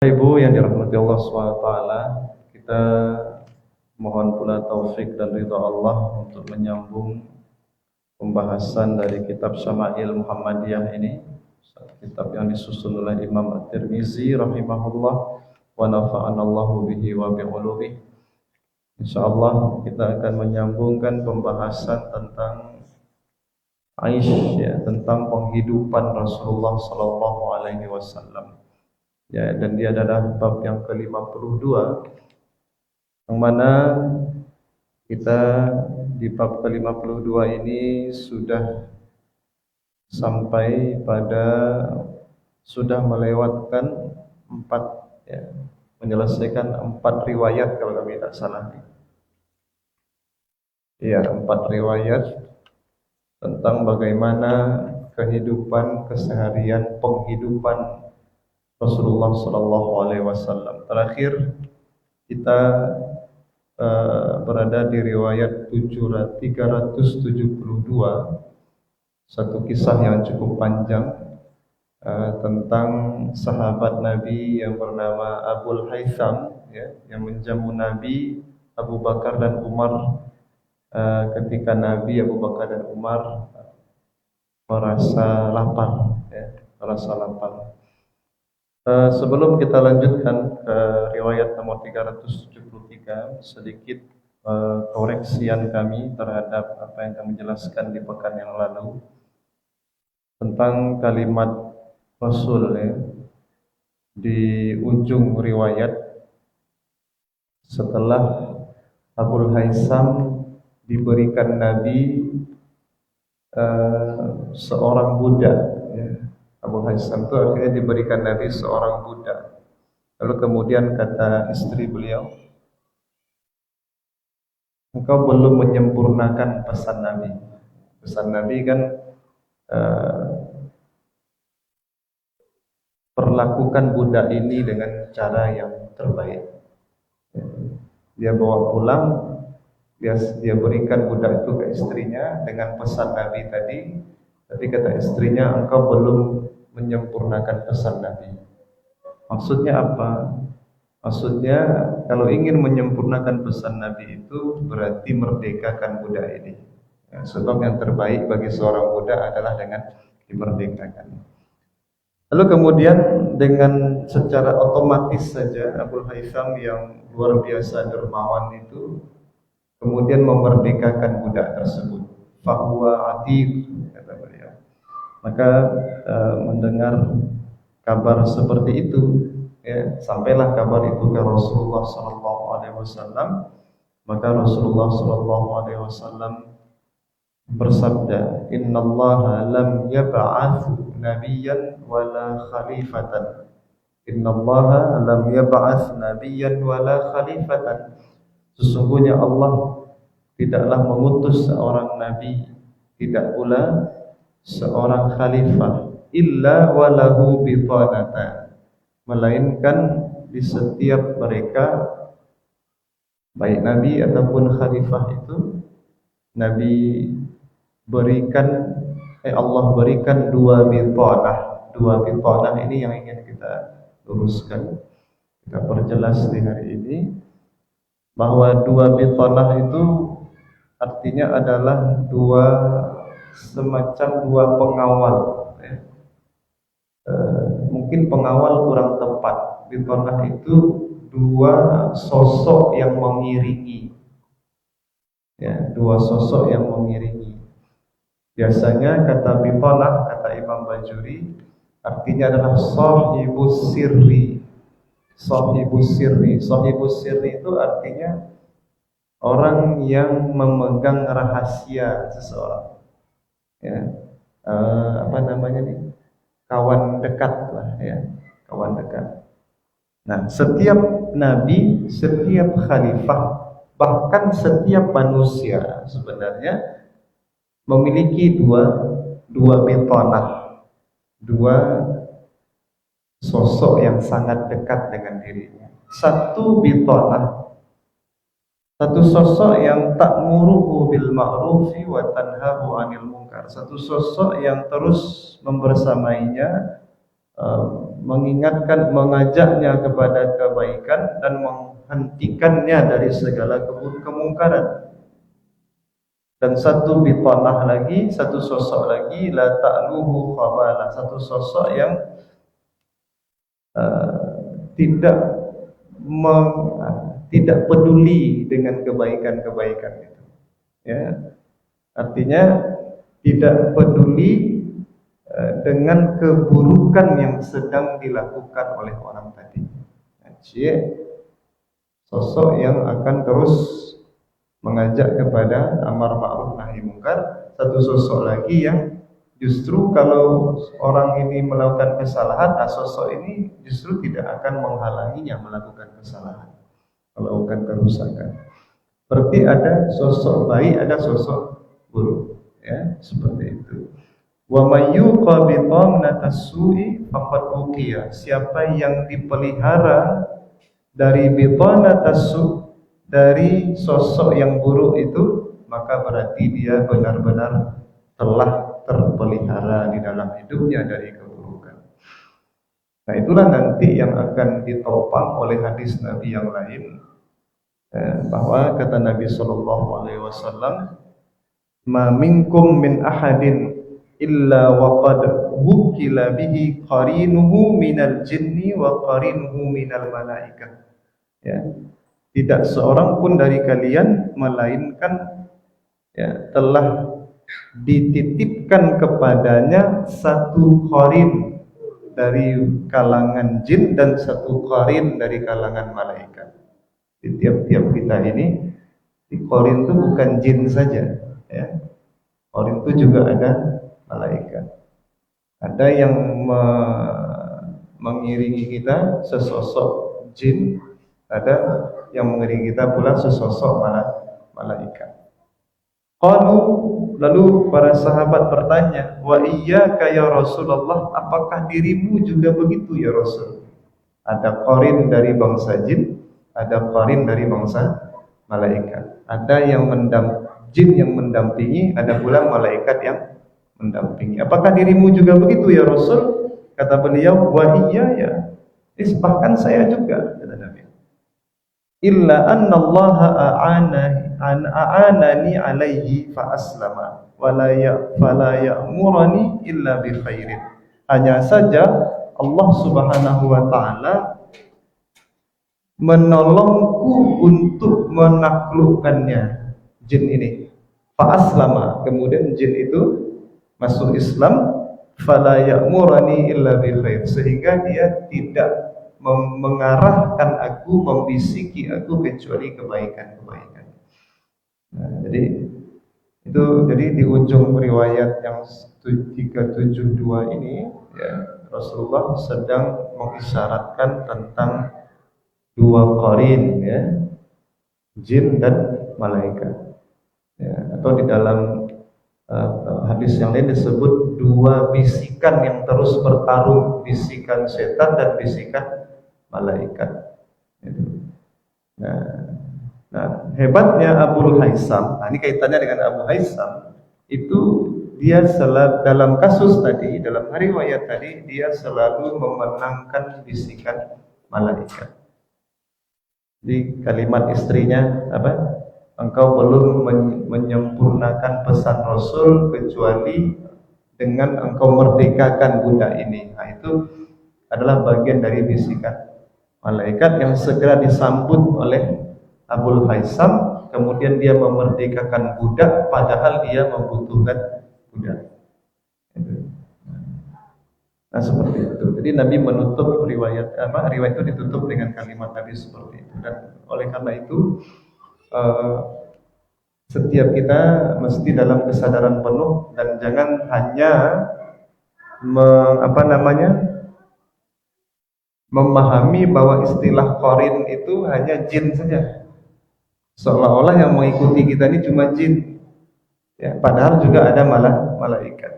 Ibu yang dirahmati Allah SWT, kita mohon pula taufik dan ridha Allah untuk menyambung pembahasan dari kitab Syama'il Muhammadiyah ini, kitab yang disusun oleh Imam At-Tirmizi rahimahullah wa nafa'anallahu bihi wa bi'uluhi. InsyaAllah kita akan menyambungkan pembahasan tentang Aish, ya, tentang penghidupan Rasulullah SAW. Ya, dan dia adalah bab yang ke-52, yang mana kita di bab ke-52 ini sudah sampai pada sudah melewatkan 4, ya, menyelesaikan 4 riwayat kalau kami tak salah. Ya, 4 riwayat tentang bagaimana kehidupan keseharian penghidupan Rasulullah SAW. Terakhir kita berada di riwayat 372, satu kisah yang cukup panjang tentang sahabat Nabi yang bernama Abul Haytham, ya, yang menjamu Nabi Abu Bakar dan Umar ketika Nabi Abu Bakar dan Umar merasa lapar, ya, merasa lapar. Sebelum kita lanjutkan ke riwayat nomor 373, sedikit koreksian kami terhadap apa yang kami jelaskan di pekan yang lalu tentang kalimat Rasul, ya, di ujung riwayat setelah Abul Haytham diberikan Nabi seorang budak, ya. Abul Haytham itu akhirnya diberikan Nabi seorang budak. Lalu kemudian kata istri beliau, engkau belum menyempurnakan pesan Nabi. Pesan Nabi kan perlakukan budak ini dengan cara yang terbaik. Dia bawa pulang, dia berikan budak itu ke istrinya dengan pesan Nabi tadi. Tapi kata istrinya, engkau belum menyempurnakan pesan Nabi. Maksudnya apa? Maksudnya kalau ingin menyempurnakan pesan Nabi itu berarti merdekakan budak ini, ya, sebab yang terbaik bagi seorang budak adalah dengan dimerdekakan. Lalu kemudian dengan secara otomatis saja Abul Haytham yang luar biasa dermawan itu kemudian memerdekakan budak tersebut. Fahuwa atiq, kata beliau. Maka mendengar kabar seperti itu, ya, sampailah kabar itu ke Rasulullah SAW. Maka Rasulullah SAW bersabda, Innallaha lam yab'ats nabiyyan wala khalifatan. Innallaha lam yab'ats nabiyyan wala khalifatan. Sesungguhnya Allah tidaklah mengutus seorang nabi, tidak pula seorang khalifah, illa walahu bitanatan, melainkan di setiap mereka, baik nabi ataupun khalifah itu, Nabi berikan, Allah berikan 2 bitanah. 2 bitanah ini yang ingin kita luruskan, kita perjelas di hari ini, bahwa 2 bitanah itu artinya adalah semacam 2 pengawal, ya. Mungkin pengawal kurang tepat. Bitanah itu 2 sosok yang mengiringi, ya, 2 sosok yang mengiringi. Biasanya kata bitanah, kata Imam Bajuri, artinya adalah sahibus sirri. Sahibus sirri. Sahibus sirri itu artinya orang yang memegang rahasia seseorang, ya, apa namanya nih, kawan dekat lah, ya, kawan dekat. Nah, setiap nabi, setiap khalifah, bahkan setiap manusia sebenarnya memiliki dua bitanah, 2 sosok yang sangat dekat dengan dirinya. Satu bitanah, satu sosok yang ta'muruhu bil ma'rufi wa tanhahu 'anil munkar. Satu sosok yang terus membersamainya mengingatkan, mengajaknya kepada kebaikan dan menghentikannya dari segala kemungkaran. Dan satu bitanah lagi, satu sosok lagi, la ta'luhu khabala, satu sosok yang tidak tidak peduli dengan kebaikan-kebaikan itu. Ya, artinya tidak peduli dengan keburukan yang sedang dilakukan oleh orang tadi. Sosok yang akan terus mengajak kepada amar ma'ruf nahi munkar. Satu sosok lagi yang justru kalau orang ini melakukan kesalahan, sosok ini justru tidak akan menghalanginya melakukan kesalahan, melakukan kerusakan. Berarti ada sosok baik, ada sosok buruk, ya, seperti itu. Wa may yuqa bi tamnatas su'i faqad uqiya. Siapa yang dipelihara dari bitanatas su', dari sosok yang buruk itu, maka berarti dia benar-benar telah terpelihara di dalam hidupnya dari keburukan. Nah, itulah nanti yang akan ditopang oleh hadis Nabi yang lain, bahwa kata Nabi sallallahu alaihi wasallam, "Ma minkum min ahadin illa waqad wukila bihi qarinuhu minal jinni wa qarinuhu minal malaikah." Ya, tidak seorang pun dari kalian melainkan ya telah dititipkan kepadanya satu qarin dari kalangan jin dan satu qarin dari kalangan malaikat. Di tiap-tiap kita ini, di qarin itu bukan jin saja, ya. Qarin itu juga ada malaikat. Ada yang mengiringi kita sesosok jin, ada yang mengiringi kita pula sesosok malaikat. Qalu, lalu para sahabat bertanya, "Wa iyyaka ya Rasulullah, apakah dirimu juga begitu ya Rasul?" Ada qarin dari bangsa jin, ada qarin dari bangsa malaikat. Ada yang jin yang mendampingi, ada pula malaikat yang mendampingi. Apakah dirimu juga begitu ya Rasul? Kata beliau, "Wa iyya, bahkan saya juga," kata Nabi. "Illa anna Allah a'anani alaihi fa aslama wa la ya'murani illa bi khairin." Hanya saja Allah Subhanahu wa taala menolongku untuk menaklukkannya jin ini. Fa aslama, kemudian jin itu masuk Islam, fala ya'murani illa bi khair, sehingga dia tidak mengarahkan aku, membisiki aku kecuali kebaikan-kebaikan. Nah, jadi di ujung riwayat yang 372 ini, ya, Rasulullah sedang mengisyaratkan tentang dua qarin, ya, jin dan malaikat. Ya, atau di dalam hadis yang lain disebut dua bisikan yang terus bertarung, bisikan setan dan bisikan malaikat. Nah, hebatnya Abu Haisam. Nah, ini kaitannya dengan Abu Haisam. Itu dia dalam kasus tadi, dalam riwayat tadi, dia selalu memenangkan bisikan malaikat. Jadi kalimat istrinya apa? "Engkau belum menyempurnakan pesan Rasul kecuali dengan engkau merdekakan budak ini." Nah, itu adalah bagian dari bisikan malaikat yang segera disambut oleh Abu Haisam. Kemudian dia memerdekakan budak, padahal dia membutuhkan budak. Nah, seperti itu. Jadi Nabi menutup riwayat itu ditutup dengan kalimat tadi seperti itu. Dan oleh karena itu setiap kita mesti dalam kesadaran penuh dan jangan hanya memahami bahwa istilah qarin itu hanya jin saja. Seolah-olah yang mengikuti kita ini cuma jin. Ya, padahal juga ada malaikat.